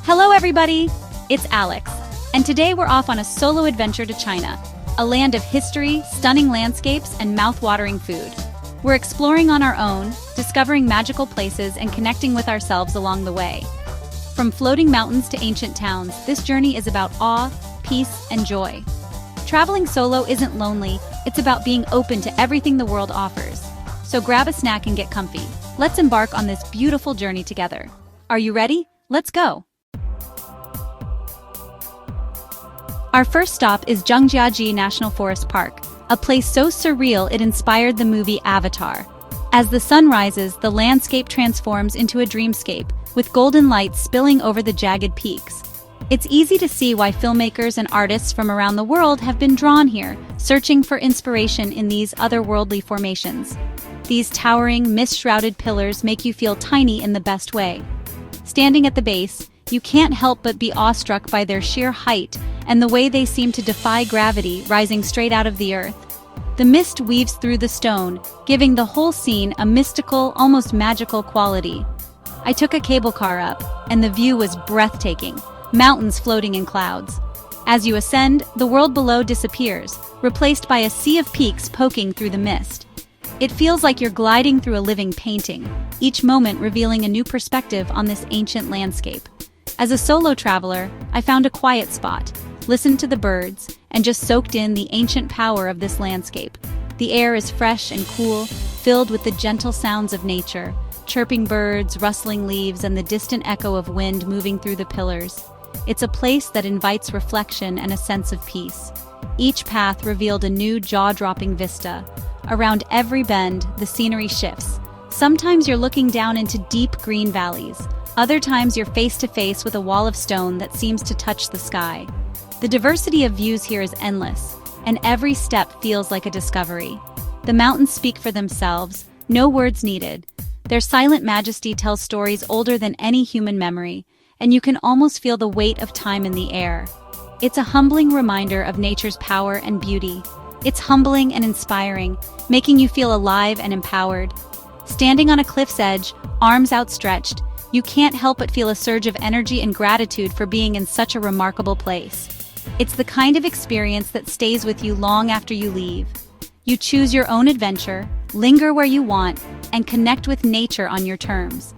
Hello everybody! It's Alex, and today we're off on a solo adventure to China, a land of history, stunning landscapes, and mouth-watering food. We're exploring on our own, discovering magical places and connecting with ourselves along the way. From floating mountains to ancient towns, this journey is about awe, peace, and joy. Traveling solo isn't lonely, it's about being open to everything the world offers. So grab a snack and get comfy. Let's embark on this beautiful journey together. Are you ready? Let's go! Our first stop is Zhangjiajie National Forest Park, a place so surreal it inspired the movie Avatar. As the sun rises, the landscape transforms into a dreamscape, with golden light spilling over the jagged peaks. It's easy to see why filmmakers and artists from around the world have been drawn here, searching for inspiration in these otherworldly formations. These towering, mist-shrouded pillars make you feel tiny in the best way. Standing at the base, you can't help but be awestruck by their sheer height and the way they seem to defy gravity, rising straight out of the earth. The mist weaves through the stone, giving the whole scene a mystical, almost magical quality. I took a cable car up, and the view was breathtaking, mountains floating in clouds. As you ascend, the world below disappears, replaced by a sea of peaks poking through the mist. It feels like you're gliding through a living painting, each moment revealing a new perspective on this ancient landscape. As a solo traveler, I found a quiet spot, listened to the birds, and just soaked in the ancient power of this landscape. The air is fresh and cool, filled with the gentle sounds of nature, chirping birds, rustling leaves, and the distant echo of wind moving through the pillars. It's a place that invites reflection and a sense of peace. Each path revealed a new jaw-dropping vista. Around every bend, the scenery shifts. Sometimes you're looking down into deep green valleys. Other times you're face to face with a wall of stone that seems to touch the sky. The diversity of views here is endless, and every step feels like a discovery. The mountains speak for themselves, no words needed. Their silent majesty tells stories older than any human memory, and you can almost feel the weight of time in the air. It's a humbling reminder of nature's power and beauty. It's humbling and inspiring, making you feel alive and empowered. Standing on a cliff's edge, arms outstretched, you can't help but feel a surge of energy and gratitude for being in such a remarkable place. It's the kind of experience that stays with you long after you leave. You choose your own adventure, linger where you want, and connect with nature on your terms.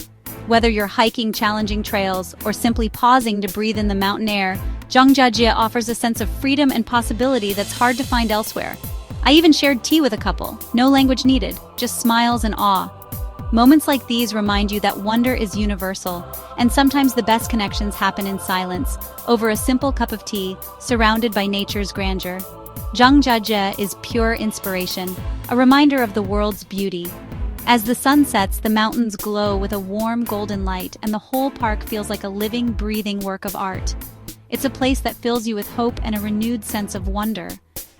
Whether you're hiking challenging trails or simply pausing to breathe in the mountain air, Zhangjiajie offers a sense of freedom and possibility that's hard to find elsewhere. I even shared tea with a couple, no language needed, just smiles and awe. Moments like these remind you that wonder is universal, and sometimes the best connections happen in silence, over a simple cup of tea, surrounded by nature's grandeur. Zhangjiajie is pure inspiration, a reminder of the world's beauty. As the sun sets, the mountains glow with a warm golden light, and the whole park feels like a living, breathing work of art. It's a place that fills you with hope and a renewed sense of wonder.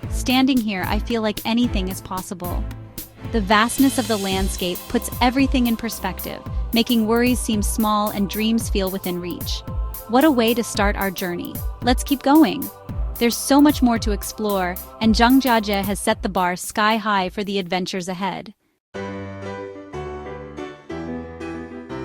Standing here, I feel like anything is possible. The vastness of the landscape puts everything in perspective, making worries seem small and dreams feel within reach. What a way to start our journey. Let's keep going. There's so much more to explore, and Zhangjiajie has set the bar sky high for the adventures ahead.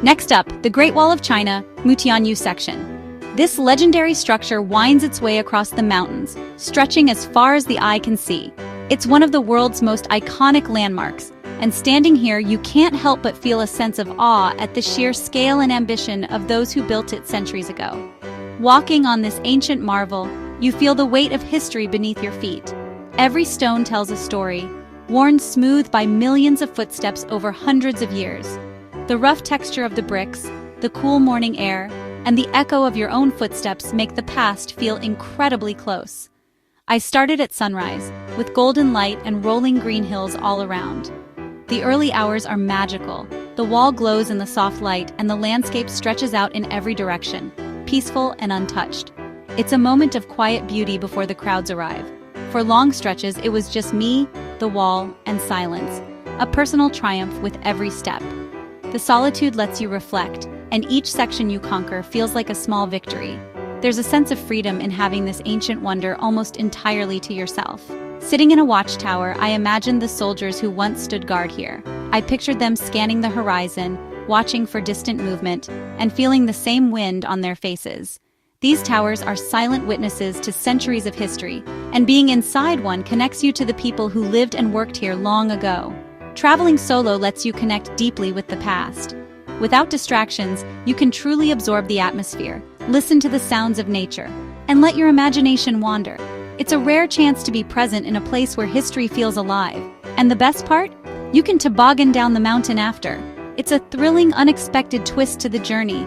Next up, the Great Wall of China, Mutianyu section. This legendary structure winds its way across the mountains, stretching as far as the eye can see. It's one of the world's most iconic landmarks, and standing here you can't help but feel a sense of awe at the sheer scale and ambition of those who built it centuries ago. Walking on this ancient marvel, you feel the weight of history beneath your feet. Every stone tells a story, worn smooth by millions of footsteps over hundreds of years. The rough texture of the bricks, the cool morning air, and the echo of your own footsteps make the past feel incredibly close. I started at sunrise, with golden light and rolling green hills all around. The early hours are magical. The wall glows in the soft light, and the landscape stretches out in every direction, peaceful and untouched. It's a moment of quiet beauty before the crowds arrive. For long stretches, it was just me, the wall, and silence, a personal triumph with every step. The solitude lets you reflect, and each section you conquer feels like a small victory. There's a sense of freedom in having this ancient wonder almost entirely to yourself. Sitting in a watchtower, I imagined the soldiers who once stood guard here. I pictured them scanning the horizon, watching for distant movement, and feeling the same wind on their faces. These towers are silent witnesses to centuries of history, and being inside one connects you to the people who lived and worked here long ago. Traveling solo lets you connect deeply with the past. Without distractions, you can truly absorb the atmosphere, listen to the sounds of nature, and let your imagination wander. It's a rare chance to be present in a place where history feels alive. And the best part? You can toboggan down the mountain after. It's a thrilling, unexpected twist to the journey.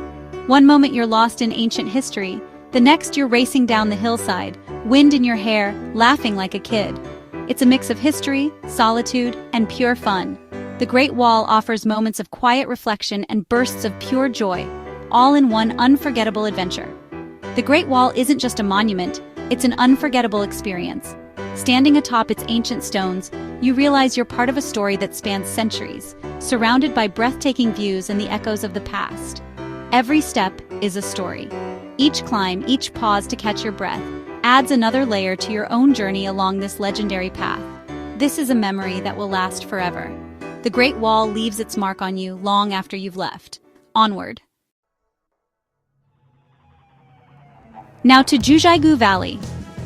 One moment you're lost in ancient history, the next you're racing down the hillside, wind in your hair, laughing like a kid. It's a mix of history, solitude, and pure fun. The Great Wall offers moments of quiet reflection and bursts of pure joy, all in one unforgettable adventure. The Great Wall isn't just a monument, it's an unforgettable experience. Standing atop its ancient stones, you realize you're part of a story that spans centuries, surrounded by breathtaking views and the echoes of the past. Every step is a story. Each climb, each pause to catch your breath, adds another layer to your own journey along this legendary path. This is a memory that will last forever. The Great Wall leaves its mark on you long after you've left. Onward. Now to Zhujiagu Valley,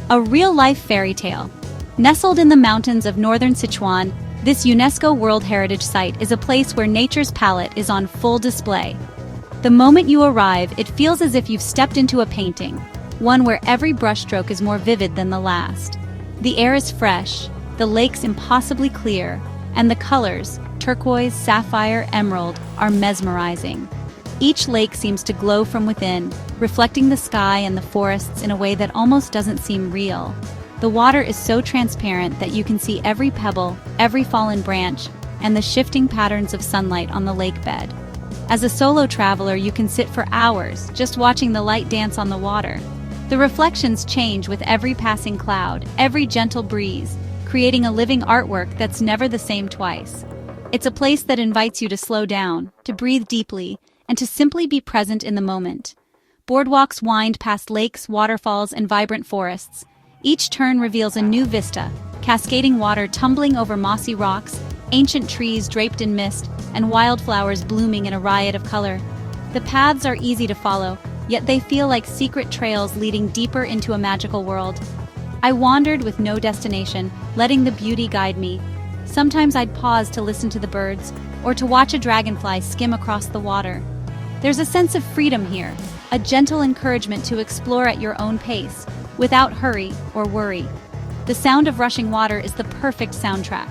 a real-life fairy tale. Nestled in the mountains of northern Sichuan, this UNESCO World Heritage Site is a place where nature's palette is on full display. The moment you arrive, it feels as if you've stepped into a painting, one where every brushstroke is more vivid than the last. The air is fresh, the lakes impossibly clear, and the colors, turquoise, sapphire, emerald, are mesmerizing. Each lake seems to glow from within, reflecting the sky and the forests in a way that almost doesn't seem real. The water is so transparent that you can see every pebble, every fallen branch, and the shifting patterns of sunlight on the lake bed. As a solo traveler, you can sit for hours just watching the light dance on the water. The reflections change with every passing cloud, every gentle breeze, creating a living artwork that's never the same twice. It's a place that invites you to slow down, to breathe deeply, and to simply be present in the moment. Boardwalks wind past lakes, waterfalls, and vibrant forests. Each turn reveals a new vista, cascading water tumbling over mossy rocks, ancient trees draped in mist, and wildflowers blooming in a riot of color. The paths are easy to follow, yet they feel like secret trails leading deeper into a magical world. I wandered with no destination, letting the beauty guide me. Sometimes I'd pause to listen to the birds, or to watch a dragonfly skim across the water. There's a sense of freedom here, a gentle encouragement to explore at your own pace, without hurry or worry. The sound of rushing water is the perfect soundtrack.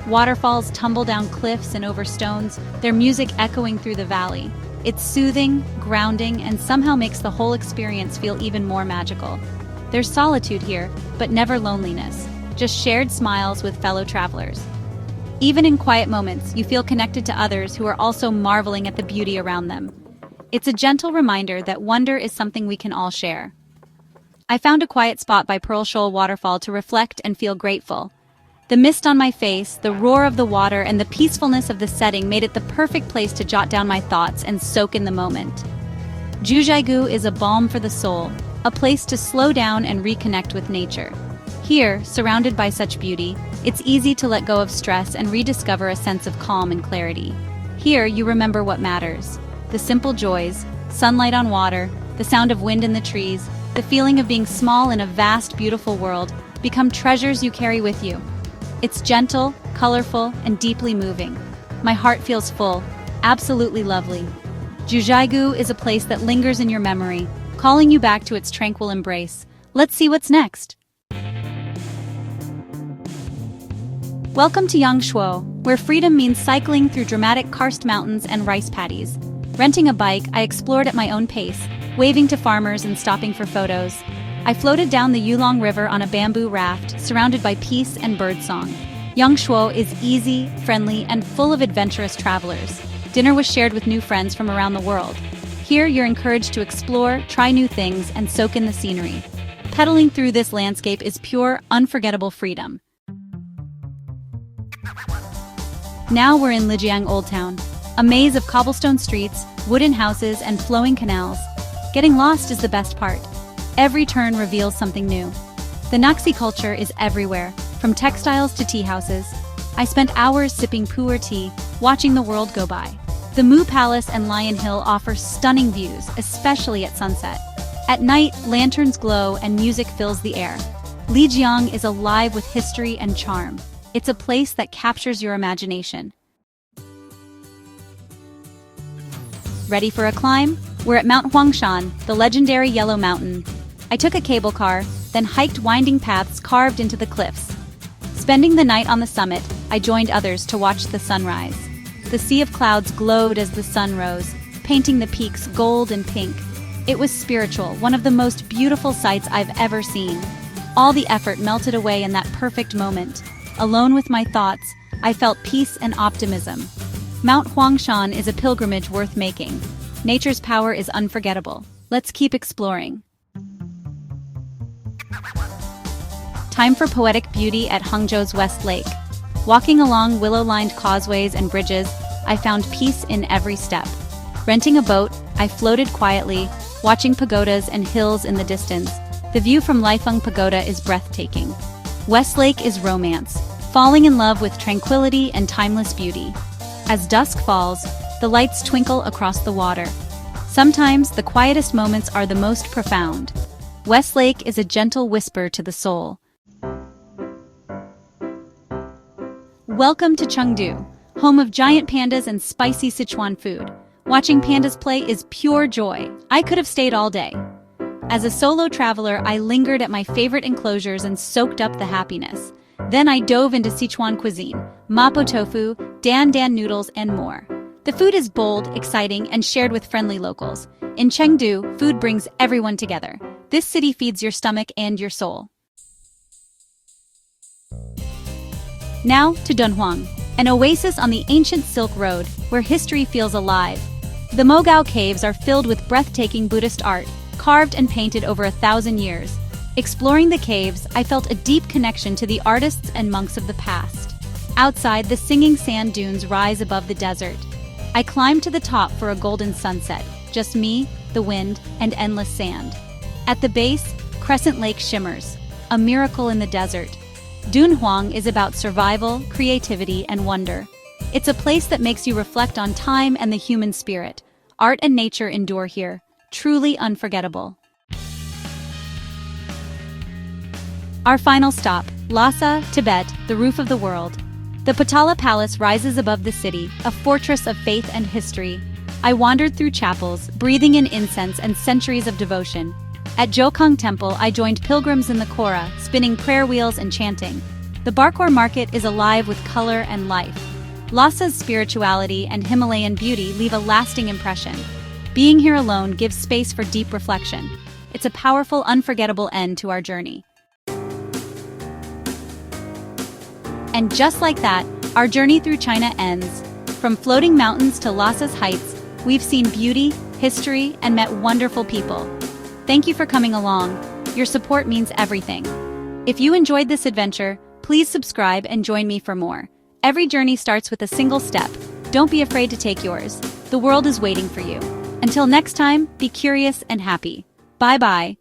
Waterfalls tumble down cliffs and over stones, their music echoing through the valley. It's soothing, grounding, and somehow makes the whole experience feel even more magical. There's solitude here, but never loneliness, just shared smiles with fellow travelers. Even in quiet moments, you feel connected to others who are also marveling at the beauty around them. It's a gentle reminder that wonder is something we can all share. I found a quiet spot by Pearl Shoal Waterfall to reflect and feel grateful. The mist on my face, the roar of the water, and the peacefulness of the setting made it the perfect place to jot down my thoughts and soak in the moment. Zhujiagu is a balm for the soul, a place to slow down and reconnect with nature. Here, surrounded by such beauty, it's easy to let go of stress and rediscover a sense of calm and clarity. Here, you remember what matters. The simple joys, sunlight on water, the sound of wind in the trees, the feeling of being small in a vast, beautiful world, become treasures you carry with you. It's gentle, colorful, and deeply moving. My heart feels full, absolutely lovely. Zhujiagu is a place that lingers in your memory, calling you back to its tranquil embrace. Let's see what's next. Welcome to Yangshuo, where freedom means cycling through dramatic karst mountains and rice paddies. Renting a bike, I explored at my own pace, waving to farmers and stopping for photos. I floated down the Yulong River on a bamboo raft, surrounded by peace and birdsong. Yangshuo is easy, friendly, and full of adventurous travelers. Dinner was shared with new friends from around the world. Here, you're encouraged to explore, try new things, and soak in the scenery. Pedaling through this landscape is pure, unforgettable freedom. Now we're in Lijiang Old Town, a maze of cobblestone streets, wooden houses, and flowing canals. Getting lost is the best part. Every turn reveals something new. The Naxi culture is everywhere, from textiles to tea houses. I spent hours sipping pu'er tea, watching the world go by. The Mu Palace and Lion Hill offer stunning views, especially at sunset. At night, lanterns glow and music fills the air. Lijiang is alive with history and charm. It's a place that captures your imagination. Ready for a climb? We're at Mount Huangshan, the legendary Yellow Mountain. I took a cable car, then hiked winding paths carved into the cliffs. Spending the night on the summit, I joined others to watch the sunrise. The sea of clouds glowed as the sun rose, painting the peaks gold and pink. It was spiritual, one of the most beautiful sights I've ever seen. All the effort melted away in that perfect moment. Alone with my thoughts, I felt peace and optimism. Mount Huangshan is a pilgrimage worth making. Nature's power is unforgettable. Let's keep exploring. Time for poetic beauty at Hangzhou's West Lake. Walking along willow-lined causeways and bridges, I found peace in every step. Renting a boat, I floated quietly, watching pagodas and hills in the distance. The view from Leifeng Pagoda is breathtaking. West Lake is romance, falling in love with tranquility and timeless beauty. As dusk falls, the lights twinkle across the water. Sometimes the quietest moments are the most profound. West Lake is a gentle whisper to the soul. Welcome to Chengdu, home of giant pandas and spicy Sichuan food. Watching pandas play is pure joy. I could have stayed all day. As a solo traveler, I lingered at my favorite enclosures and soaked up the happiness. Then I dove into Sichuan cuisine, mapo tofu, dan dan noodles, and more. The food is bold, exciting, and shared with friendly locals. In Chengdu, food brings everyone together. This city feeds your stomach and your soul. Now to Dunhuang, an oasis on the ancient Silk Road, where history feels alive. The Mogao Caves are filled with breathtaking Buddhist art, carved and painted over 1,000 years. Exploring the caves, I felt a deep connection to the artists and monks of the past. Outside, the singing sand dunes rise above the desert. I climbed to the top for a golden sunset, just me, the wind, and endless sand. At the base, Crescent Lake shimmers, a miracle in the desert. Dunhuang is about survival, creativity, and wonder. It's a place that makes you reflect on time and the human spirit. Art and nature endure here, truly unforgettable. Our final stop, Lhasa, Tibet, the roof of the world. The Potala Palace rises above the city, a fortress of faith and history. I wandered through chapels, breathing in incense and centuries of devotion. At Jokang Temple, I joined pilgrims in the Kora, spinning prayer wheels and chanting. The Barkor market is alive with color and life. Lhasa's spirituality and Himalayan beauty leave a lasting impression. Being here alone gives space for deep reflection. It's a powerful, unforgettable end to our journey. And just like that, our journey through China ends. From floating mountains to Lhasa's heights, we've seen beauty, history, and met wonderful people. Thank you for coming along. Your support means everything. If you enjoyed this adventure, please subscribe and join me for more. Every journey starts with a single step. Don't be afraid to take yours. The world is waiting for you. Until next time, be curious and happy. Bye-bye.